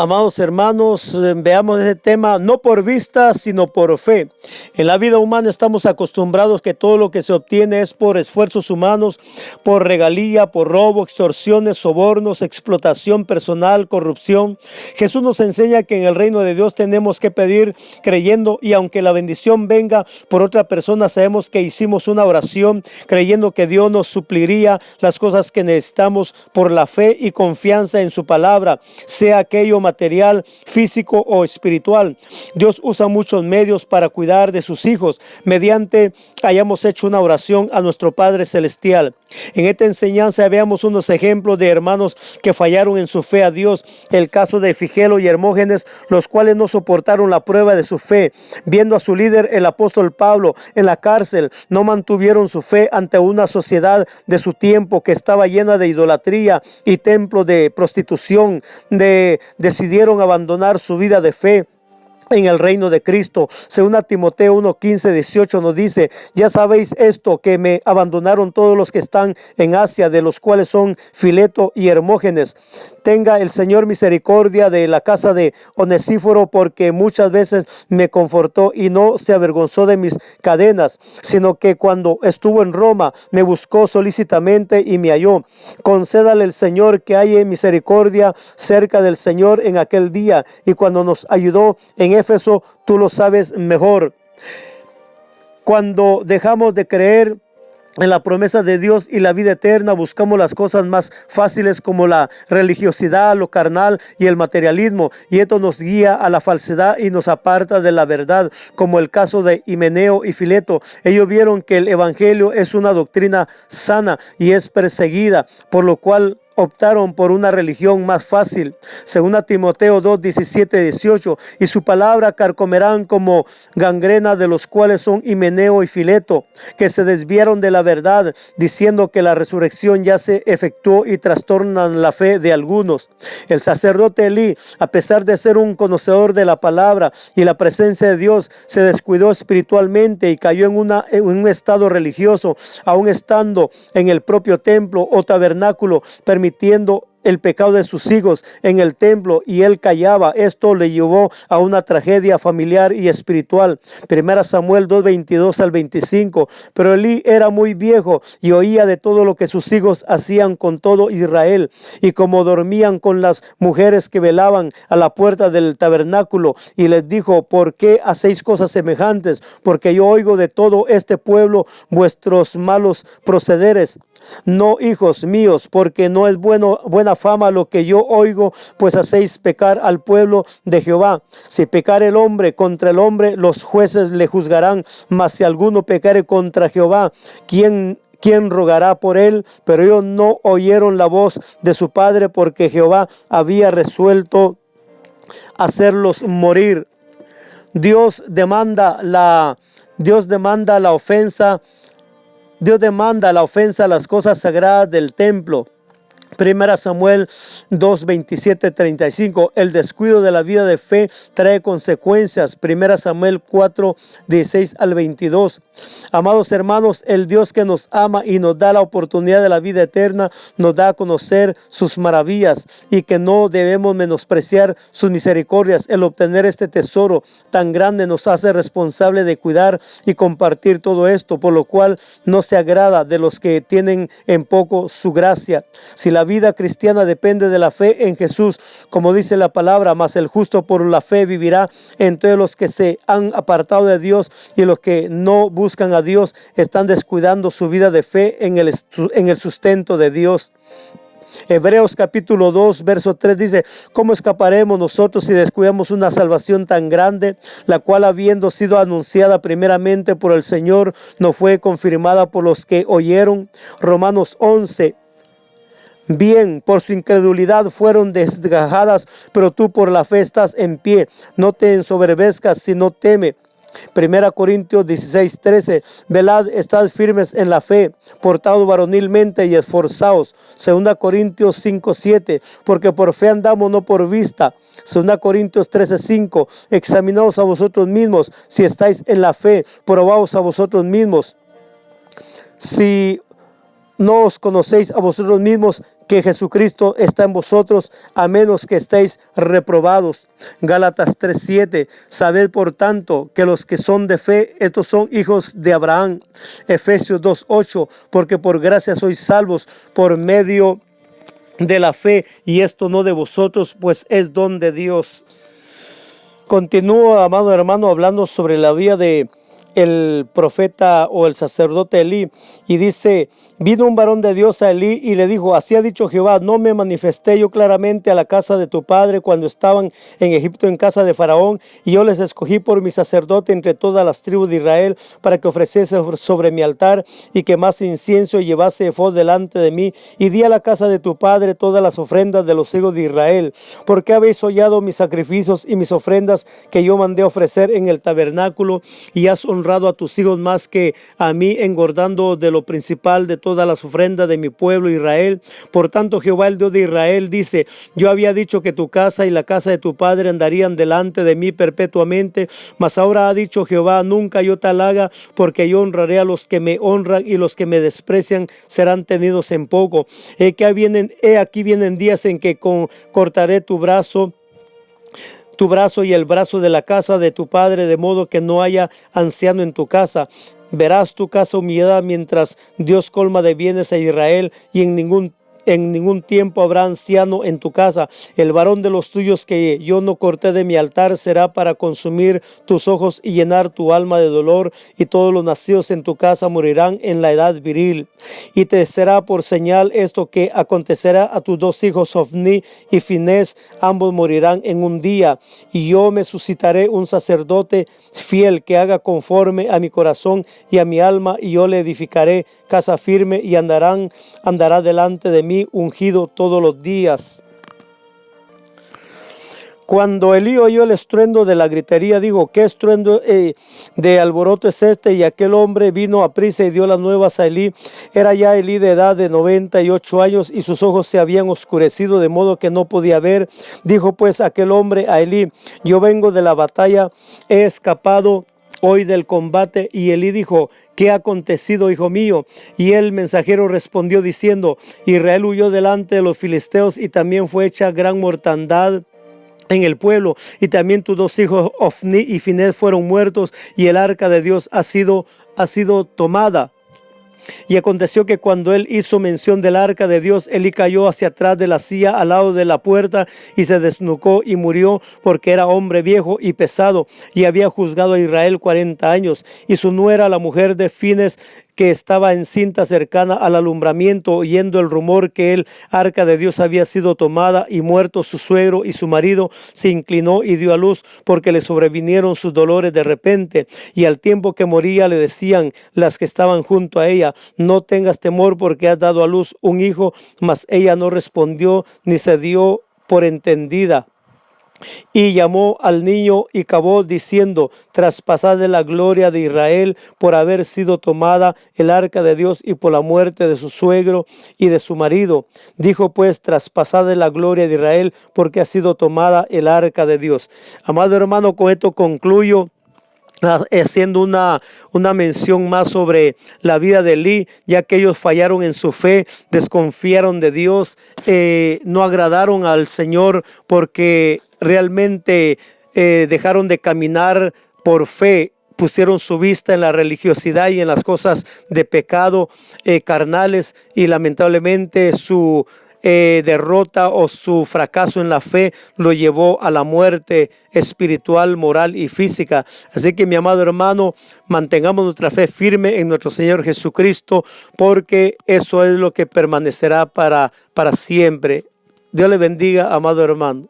Amados hermanos, veamos ese tema, no por vista, sino por fe. En la vida humana estamos acostumbrados que todo lo que se obtiene es por esfuerzos humanos, por regalía, por robo, extorsiones, sobornos, explotación personal, corrupción. Jesús nos enseña que en el reino de Dios tenemos que pedir creyendo, y aunque la bendición venga por otra persona, sabemos que hicimos una oración creyendo que Dios nos supliría las cosas que necesitamos por la fe y confianza en su palabra, sea aquello material, físico o espiritual. Dios usa muchos medios para cuidar de sus hijos, mediante hayamos hecho una oración a nuestro Padre Celestial. En esta enseñanza veamos unos ejemplos de hermanos que fallaron en su fe a Dios. El caso de Figelo y Hermógenes, los cuales no soportaron la prueba de su fe. Viendo a su líder, el apóstol Pablo, en la cárcel, no mantuvieron su fe ante una sociedad de su tiempo que estaba llena de idolatría y templos de prostitución. Decidieron abandonar su vida de fe en el reino de Cristo. Según Timoteo 1:15-18 nos dice: ya sabéis esto, que me abandonaron todos los que están en Asia, de los cuales son Fileto y Hermógenes. Tenga el Señor misericordia de la casa de Onesíforo, porque muchas veces me confortó y no se avergonzó de mis cadenas, sino que cuando estuvo en Roma me buscó solícitamente y me halló. Concédale el Señor que haya misericordia cerca del Señor en aquel día, y cuando nos ayudó en Éfeso, tú lo sabes mejor. Cuando dejamos de creer en la promesa de Dios y la vida eterna, buscamos las cosas más fáciles como la religiosidad, lo carnal y el materialismo, y esto nos guía a la falsedad y nos aparta de la verdad, como el caso de Himeneo y Fileto. Ellos vieron que el evangelio es una doctrina sana y es perseguida, por lo cual optaron por una religión más fácil. Según Timoteo 2:17-18, y su palabra carcomerán como gangrena, de los cuales son Himeneo y Fileto, que se desviaron de la verdad, diciendo que la resurrección ya se efectuó, y trastornan la fe de algunos. El sacerdote Elí, a pesar de ser un conocedor de la palabra y la presencia de Dios, se descuidó espiritualmente y cayó en un estado religioso, aún estando en el propio templo o tabernáculo, permitiendo el pecado de sus hijos en el templo, y él callaba. Esto le llevó a una tragedia familiar y espiritual. 1 Samuel 2:22-25. Pero Elí era muy viejo y oía de todo lo que sus hijos hacían con todo Israel, y como dormían con las mujeres que velaban a la puerta del tabernáculo, y les dijo: ¿por qué hacéis cosas semejantes? Porque yo oigo de todo este pueblo vuestros malos procederes. No, hijos míos, porque no es buena fama lo que yo oigo, pues hacéis pecar al pueblo de Jehová. Si pecare el hombre contra el hombre, los jueces le juzgarán, mas si alguno pecare contra Jehová, ¿quién rogará por él? Pero ellos no oyeron la voz de su padre, porque Jehová había resuelto hacerlos morir. Dios demanda la ofensa a las cosas sagradas del templo. 1 Samuel 2:27-35. El descuido de la vida de fe trae consecuencias. 1 Samuel 4:16-22. Amados hermanos, el Dios que nos ama y nos da la oportunidad de la vida eterna, nos da a conocer sus maravillas, y que no debemos menospreciar sus misericordias. El obtener este tesoro tan grande nos hace responsable de cuidar y compartir todo esto, por lo cual no se agrada de los que tienen en poco su gracia. Si la vida cristiana depende de la fe en Jesús, como dice la palabra: mas el justo por la fe vivirá. Entonces los que se han apartado de Dios y los que no buscan a Dios están descuidando su vida de fe en el sustento de Dios. Hebreos capítulo 2, verso 3 dice: ¿cómo escaparemos nosotros si descuidamos una salvación tan grande, la cual, habiendo sido anunciada primeramente por el Señor, no fue confirmada por los que oyeron? Romanos 11. Bien, por su incredulidad fueron desgajadas, pero tú por la fe estás en pie. No te ensoberbezcas, sino teme. 1 Corintios 16:13. Velad, estad firmes en la fe, portaos varonilmente y esforzaos. 2 Corintios 5:7. Porque por fe andamos, no por vista. 2 Corintios 13:5. Examinaos a vosotros mismos si estáis en la fe, probaos a vosotros mismos. Si no os conocéis a vosotros mismos, que Jesucristo está en vosotros, a menos que estéis reprobados. Gálatas 3:7. Sabed por tanto que los que son de fe, estos son hijos de Abraham. Efesios 2:8. Porque por gracia sois salvos por medio de la fe, y esto no de vosotros, pues es don de Dios. Continúo, amado hermano, hablando sobre la vida de el profeta o el sacerdote Elí, y dice: vino un varón de Dios a Elí y le dijo: así ha dicho Jehová, no me manifesté yo claramente a la casa de tu padre cuando estaban en Egipto en casa de Faraón, y yo les escogí por mi sacerdote entre todas las tribus de Israel, para que ofreciese sobre mi altar y quemase incienso y llevase ephod delante de mí, y di a la casa de tu padre todas las ofrendas de los hijos de Israel. ¿Por qué habéis hollado mis sacrificios y mis ofrendas que yo mandé ofrecer en el tabernáculo, y has honrado a tus hijos más que a mí, engordando de lo principal de todas las ofrendas de mi pueblo Israel? Por tanto, Jehová, el Dios de Israel, dice: yo había dicho que tu casa y la casa de tu padre andarían delante de mí perpetuamente, mas ahora ha dicho Jehová: nunca yo tal haga, porque yo honraré a los que me honran, y los que me desprecian serán tenidos en poco. Aquí vienen días en que cortaré tu brazo y el brazo de la casa de tu padre, de modo que no haya anciano en tu casa. Verás tu casa humillada mientras Dios colma de bienes a Israel, y en ningún tiempo habrá anciano en tu casa. El varón de los tuyos que yo no corté de mi altar será para consumir tus ojos y llenar tu alma de dolor, y todos los nacidos en tu casa morirán en la edad viril. Y te será por señal esto que acontecerá a tus dos hijos Ofni y Finés, ambos morirán en un día, y yo me suscitaré un sacerdote fiel que haga conforme a mi corazón y a mi alma, y yo le edificaré casa firme, y andará delante de mí ungido todos los días. Cuando Elí oyó el estruendo de la gritería, dijo: ¿qué estruendo de alboroto es este? Y aquel hombre vino a prisa y dio las nuevas a Elí. Era ya Elí de edad de 98 años, y sus ojos se habían oscurecido de modo que no podía ver. Dijo pues aquel hombre a Elí: yo vengo de la batalla, he escapado hoy del combate. Y Elí dijo: ¿qué ha acontecido, hijo mío? Y el mensajero respondió diciendo: Israel huyó delante de los filisteos, y también fue hecha gran mortandad en el pueblo, y también tus dos hijos Ofni y Finés fueron muertos, y el arca de Dios ha sido tomada. Y aconteció que cuando él hizo mención del arca de Dios, Elí cayó hacia atrás de la silla al lado de la puerta, y se desnucó y murió, porque era hombre viejo y pesado, y había juzgado a Israel 40 años. Y su nuera, la mujer de Finés, que estaba encinta cercana al alumbramiento, oyendo el rumor que el arca de Dios había sido tomada y muerto su suegro y su marido, se inclinó y dio a luz, porque le sobrevinieron sus dolores de repente. Y al tiempo que moría le decían las que estaban junto a ella: no tengas temor, porque has dado a luz un hijo. Mas ella no respondió ni se dio por entendida. Y llamó al niño y cavó, diciendo: traspasad de la gloria de Israel, por haber sido tomada el arca de Dios, y por la muerte de su suegro y de su marido. Dijo pues: traspasad de la gloria de Israel, porque ha sido tomada el arca de Dios. Amado hermano, con esto concluyo, haciendo una mención más sobre la vida de Elí, ya que ellos fallaron en su fe, desconfiaron de Dios, no agradaron al Señor, porque realmente dejaron de caminar por fe. Pusieron su vista en la religiosidad y en las cosas de pecado carnales, y lamentablemente su derrota o su fracaso en la fe lo llevó a la muerte espiritual, moral y física. Así que, mi amado hermano, mantengamos nuestra fe firme en nuestro Señor Jesucristo, porque eso es lo que permanecerá para siempre. Dios le bendiga, amado hermano.